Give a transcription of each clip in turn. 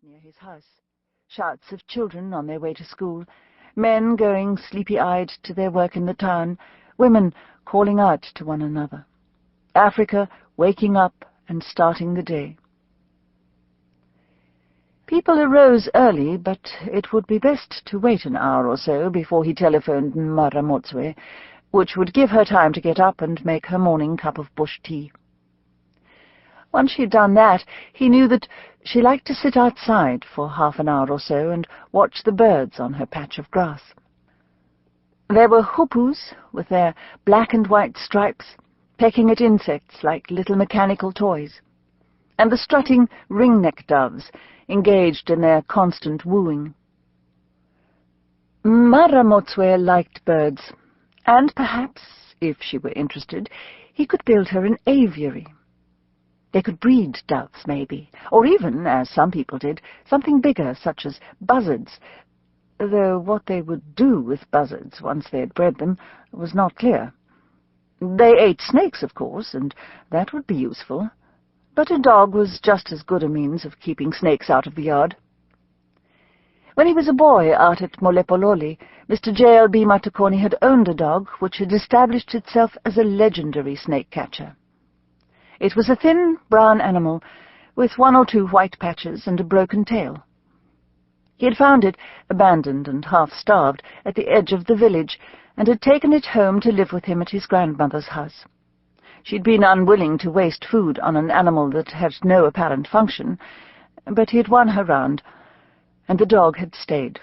near his house. Shouts of children on their way to school, men going sleepy-eyed to their work in the town, women calling out to one another. Africa waking up and starting the day. People arose early, but it would be best to wait an hour or so before he telephoned Ramotswe, which would give her time to get up and make her morning cup of bush tea. Once she had done that, he knew that she liked to sit outside for half an hour or so and watch the birds on her patch of grass. There were hoopoes, with their black and white stripes, pecking at insects like little mechanical toys, and the strutting ring-neck doves, engaged in their constant wooing. Ramotswe liked birds, and perhaps, if she were interested, he could build her an aviary. They could breed doves, maybe, or even, as some people did, something bigger, such as buzzards, though what they would do with buzzards once they had bred them was not clear. They ate snakes, of course, and that would be useful, but a dog was just as good a means of keeping snakes out of the yard. When he was a boy out at Molepololi, Mr. J.L.B. Matekoni had owned a dog which had established itself as a legendary snake-catcher. It was a thin, brown animal, with one or two white patches and a broken tail. He had found it, abandoned and half-starved, at the edge of the village, and had taken it home to live with him at his grandmother's house. She'd been unwilling to waste food on an animal that had no apparent function, but he had won her round, and the dog had stayed.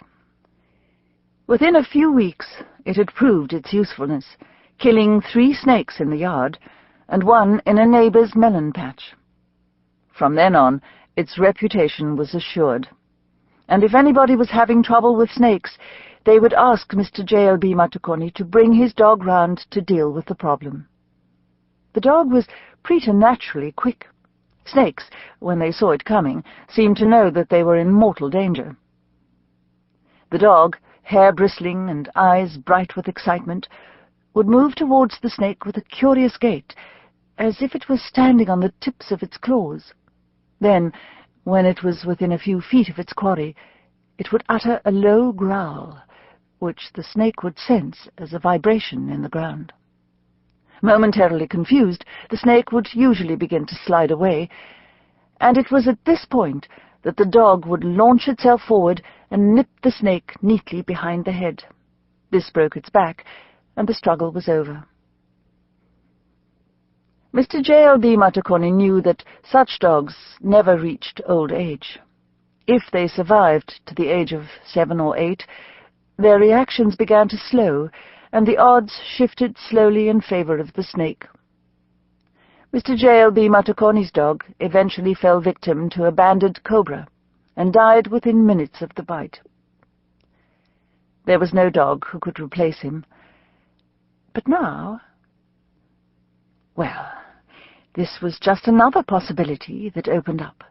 Within a few weeks it had proved its usefulness, killing 3 snakes in the yard, and 1 in a neighbour's melon patch. From then on, its reputation was assured, and if anybody was having trouble with snakes, they would ask Mr. J.L.B. Matekoni to bring his dog round to deal with the problem. The dog was preternaturally quick. Snakes, when they saw it coming, seemed to know that they were in mortal danger. The dog, hair bristling and eyes bright with excitement, would move towards the snake with a curious gait, as if it was standing on the tips of its claws. Then, when it was within a few feet of its quarry, it would utter a low growl, which the snake would sense as a vibration in the ground. Momentarily confused, the snake would usually begin to slide away, and it was at this point that the dog would launch itself forward and nip the snake neatly behind the head. This broke its back, and the struggle was over. Mr. J.L.B. Matekoni knew that such dogs never reached old age. If they survived to the age of 7 or 8, their reactions began to slow, and the odds shifted slowly in favor of the snake. Mr. J.L.B. Matekoni's dog eventually fell victim to a banded cobra, and died within minutes of the bite. There was no dog who could replace him. But now, well, this was just another possibility that opened up.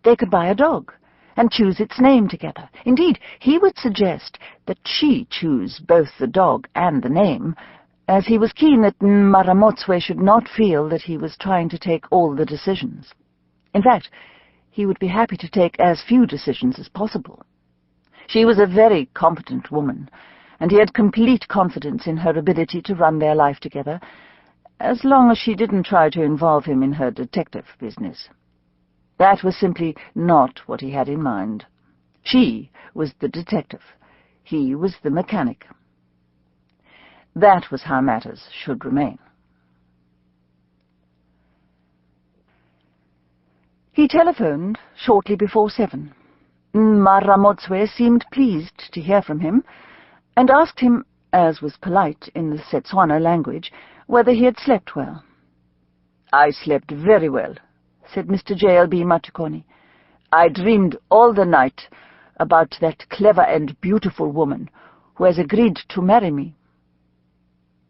They could buy a dog and choose its name together. Indeed, he would suggest that she choose both the dog and the name, as he was keen that Ramotswe should not feel that he was trying to take all the decisions. In fact, he would be happy to take as few decisions as possible. She was a very competent woman, and he had complete confidence in her ability to run their life together, as long as she didn't try to involve him in her detective business. That was simply not what he had in mind. She was the detective. He was the mechanic. That was how matters should remain. He telephoned shortly before 7. Ramotswe seemed pleased to hear from him, and asked him, as was polite in the Setswana language, whether he had slept well. "I slept very well," said Mr. J.L.B. Matekoni. "I dreamed all the night about that clever and beautiful woman who has agreed to marry me."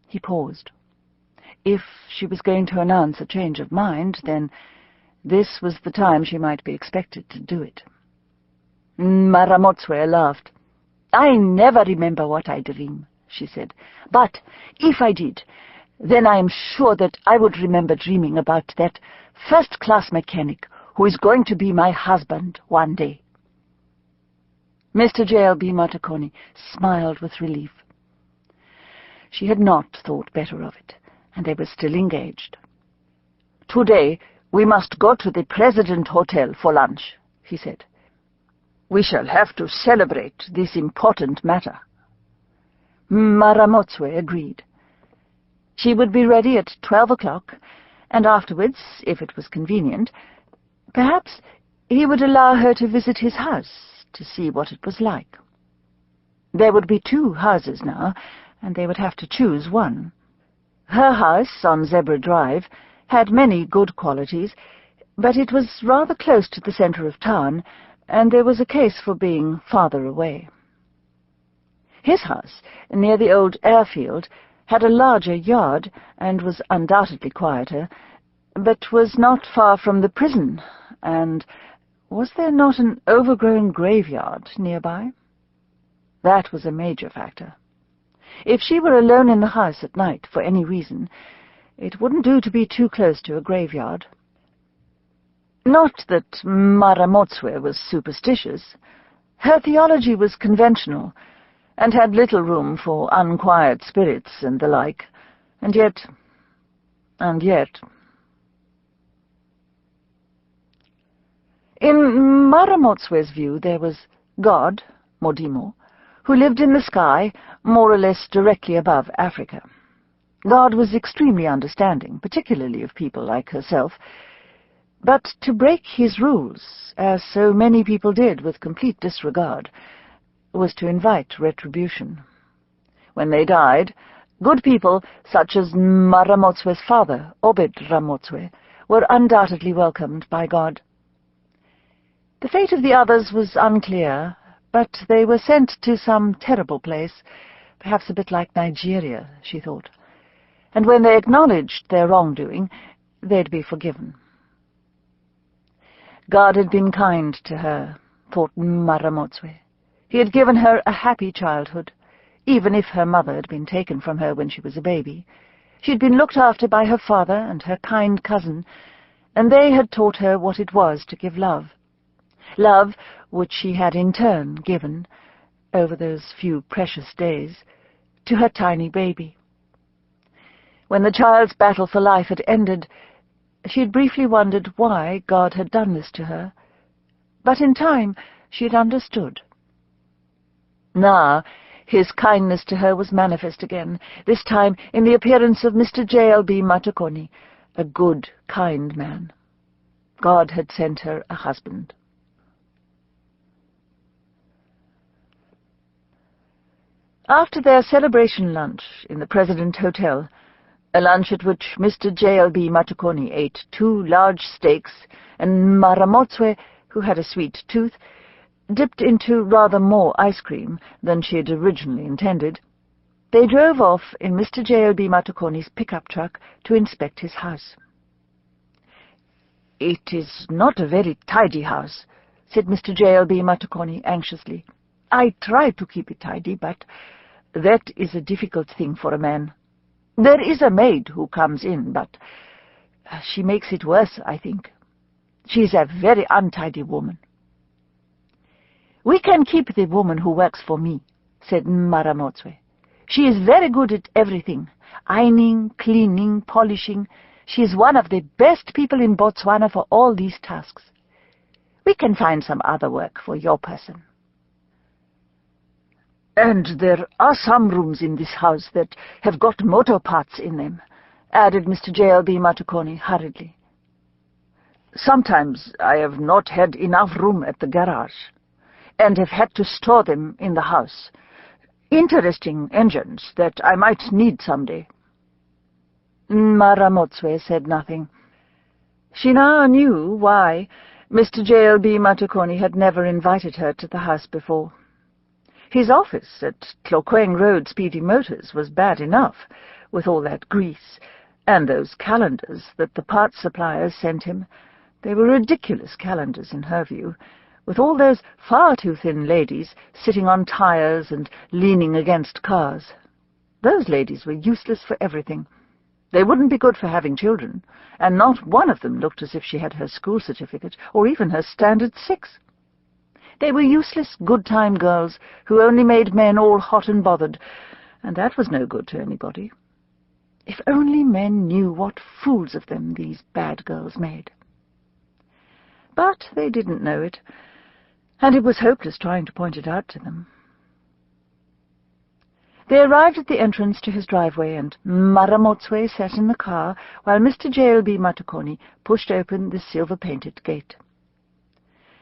He paused. If she was going to announce a change of mind, then this was the time she might be expected to do it. Ramotswe laughed. "I never remember what I dream," she said. "But if I did, then I am sure that I would remember dreaming about that first-class mechanic who is going to be my husband one day." Mr. J.L.B. Matekoni smiled with relief. She had not thought better of it, and they were still engaged. "Today we must go to the President Hotel for lunch," he said. "We shall have to celebrate this important matter." Ramotswe agreed. She would be ready at 12 o'clock, and afterwards, if it was convenient, perhaps he would allow her to visit his house to see what it was like. There would be 2 houses now, and they would have to choose one. Her house on Zebra Drive had many good qualities, but it was rather close to the centre of town, and there was a case for being farther away. His house, near the old airfield, had a larger yard and was undoubtedly quieter, but was not far from the prison, and was there not an overgrown graveyard nearby? That was a major factor. If she were alone in the house at night for any reason, it wouldn't do to be too close to a graveyard. Not that Ramotswe was superstitious. Her theology was conventional, and had little room for unquiet spirits and the like, and yet... In Ramotswe's view there was God, Modimo, who lived in the sky, more or less directly above Africa. God was extremely understanding, particularly of people like herself, but to break his rules, as so many people did with complete disregard, was to invite retribution. When they died, good people, such as Ramotswe's father, Obed Ramotswe, were undoubtedly welcomed by God. The fate of the others was unclear, but they were sent to some terrible place, perhaps a bit like Nigeria, she thought, and when they acknowledged their wrongdoing, they'd be forgiven. God had been kind to her, thought Ramotswe. He had given her a happy childhood, even if her mother had been taken from her when she was a baby. She had been looked after by her father and her kind cousin, and they had taught her what it was to give love. Love which she had in turn given, over those few precious days, to her tiny baby. When the child's battle for life had ended, she had briefly wondered why God had done this to her, but in time she had understood. Now, his kindness to her was manifest again, this time in the appearance of Mr. J.L.B. Matekoni, a good, kind man. God had sent her a husband. After their celebration lunch in the President Hotel, a lunch at which Mr. J.L.B. Matekoni ate 2 large steaks, and Ramotswe, who had a sweet tooth, dipped into rather more ice cream than she had originally intended, they drove off in Mr. J.L.B. Matekoni's pickup truck to inspect his house. "It is not a very tidy house," said Mr. J.L.B. Matekoni anxiously. "I try to keep it tidy, but that is a difficult thing for a man. There is a maid who comes in, but she makes it worse, I think. She is a very untidy woman." "We can keep the woman who works for me," said Ramotswe. "She is very good at everything, ironing, cleaning, polishing. She is one of the best people in Botswana for all these tasks. We can find some other work for your person." "And there are some rooms in this house that have got motor parts in them," added Mr. J.L.B. Matekoni hurriedly. "Sometimes I have not had enough room at the garage, and have had to store them in the house. Interesting engines that I might need someday." Ramotswe said nothing. She now knew why Mr. J.L.B. Matekoni had never invited her to the house before. His office at Tlokweng Road Speedy Motors was bad enough, with all that grease, and those calendars that the parts suppliers sent him. They were ridiculous calendars in her view, with all those far-too-thin ladies sitting on tires and leaning against cars. Those ladies were useless for everything. They wouldn't be good for having children, and not one of them looked as if she had her school certificate or even her Standard 6. They were useless good-time girls who only made men all hot and bothered, and that was no good to anybody. If only men knew what fools of them these bad girls made. But they didn't know it, and it was hopeless trying to point it out to them. They arrived at the entrance to his driveway, and Ramotswe sat in the car while Mr. J.L.B. Matekoni pushed open the silver-painted gate.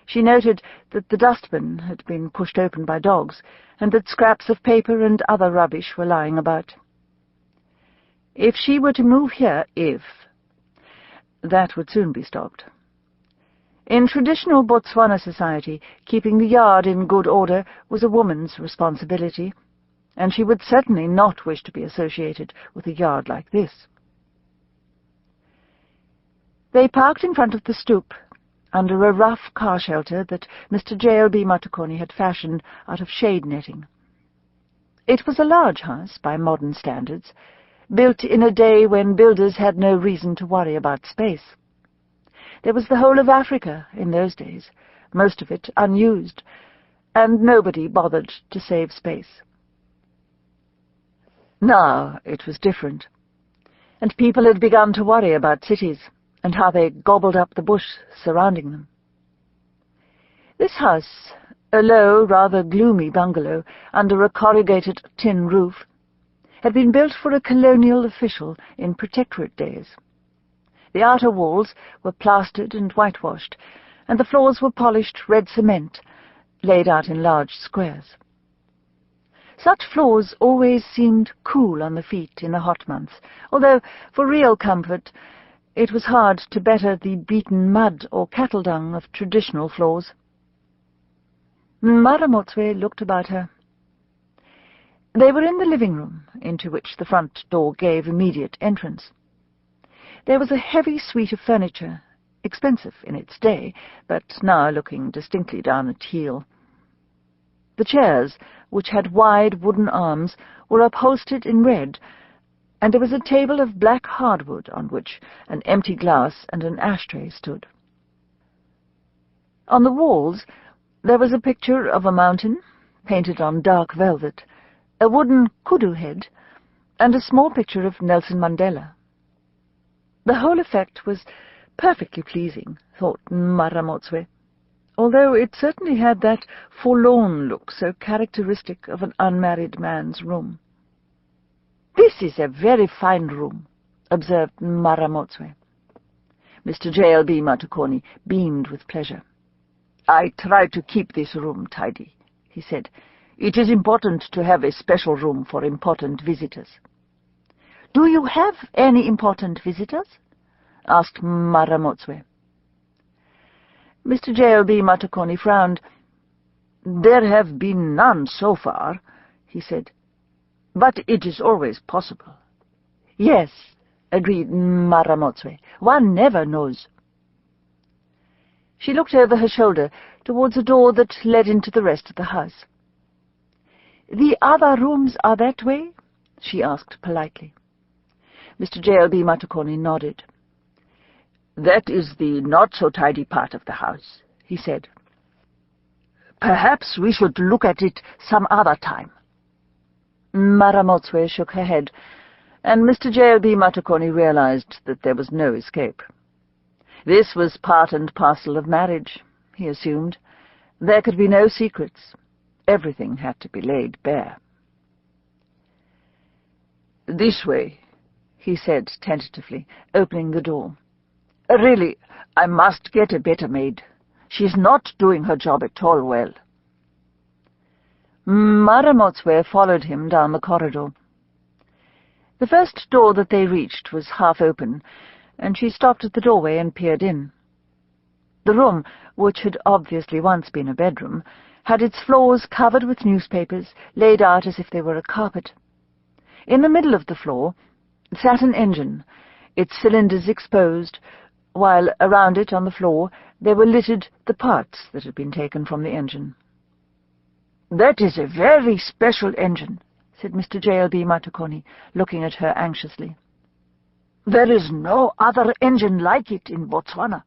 She noted that the dustbin had been pushed open by dogs, and that scraps of paper and other rubbish were lying about. If she were to move here, that would soon be stopped. In traditional Botswana society, keeping the yard in good order was a woman's responsibility, and she would certainly not wish to be associated with a yard like this. They parked in front of the stoep, under a rough car shelter that Mr. J.L.B. Matekoni had fashioned out of shade netting. It was a large house by modern standards, built in a day when builders had no reason to worry about space. There was the whole of Africa in those days, most of it unused, and nobody bothered to save space. Now it was different, and people had begun to worry about cities and how they gobbled up the bush surrounding them. This house, a low, rather gloomy bungalow under a corrugated tin roof, had been built for a colonial official in Protectorate days. The outer walls were plastered and whitewashed, and the floors were polished red cement, laid out in large squares. Such floors always seemed cool on the feet in the hot months, although, for real comfort, it was hard to better the beaten mud or cattle dung of traditional floors. Ramotswe looked about her. They were in the living room, into which the front door gave immediate entrance. There was a heavy suite of furniture, expensive in its day, but now looking distinctly down at heel. The chairs, which had wide wooden arms, were upholstered in red, and there was a table of black hardwood on which an empty glass and an ashtray stood. On the walls there was a picture of a mountain, painted on dark velvet, a wooden kudu head, and a small picture of Nelson Mandela. The whole effect was perfectly pleasing, thought Ramotswe, although it certainly had that forlorn look so characteristic of an unmarried man's room. "This is a very fine room," observed Ramotswe. Mr. J.L.B. Matekoni beamed with pleasure. "I try to keep this room tidy," he said. "It is important to have a special room for important visitors." "Do you have any important visitors?" asked Ramotswe. Mr. J.L.B. Matekoni frowned. "There have been none so far," he said. "But it is always possible." "Yes," agreed Ramotswe. "One never knows." She looked over her shoulder towards a door that led into the rest of the house. "The other rooms are that way?" she asked politely. Mr. J.L.B. Matekoni nodded. "That is the not-so-tidy part of the house," he said. "Perhaps we should look at it some other time." Ramotswe shook her head, and Mr. J.L.B. Matekoni realized that there was no escape. This was part and parcel of marriage, he assumed. There could be no secrets. Everything had to be laid bare. "This way," he said tentatively, opening the door. "Really, I must get a better maid. She's not doing her job at all well." Ramotswe followed him down the corridor. The first door that they reached was half open, and she stopped at the doorway and peered in. The room, which had obviously once been a bedroom, had its floors covered with newspapers, laid out as if they were a carpet. In the middle of the floor sat an engine, its cylinders exposed, while around it on the floor there were littered the parts that had been taken from the engine. "That is a very special engine," said Mr. J.L.B. Matekoni, looking at her anxiously. "There is no other engine like it in Botswana.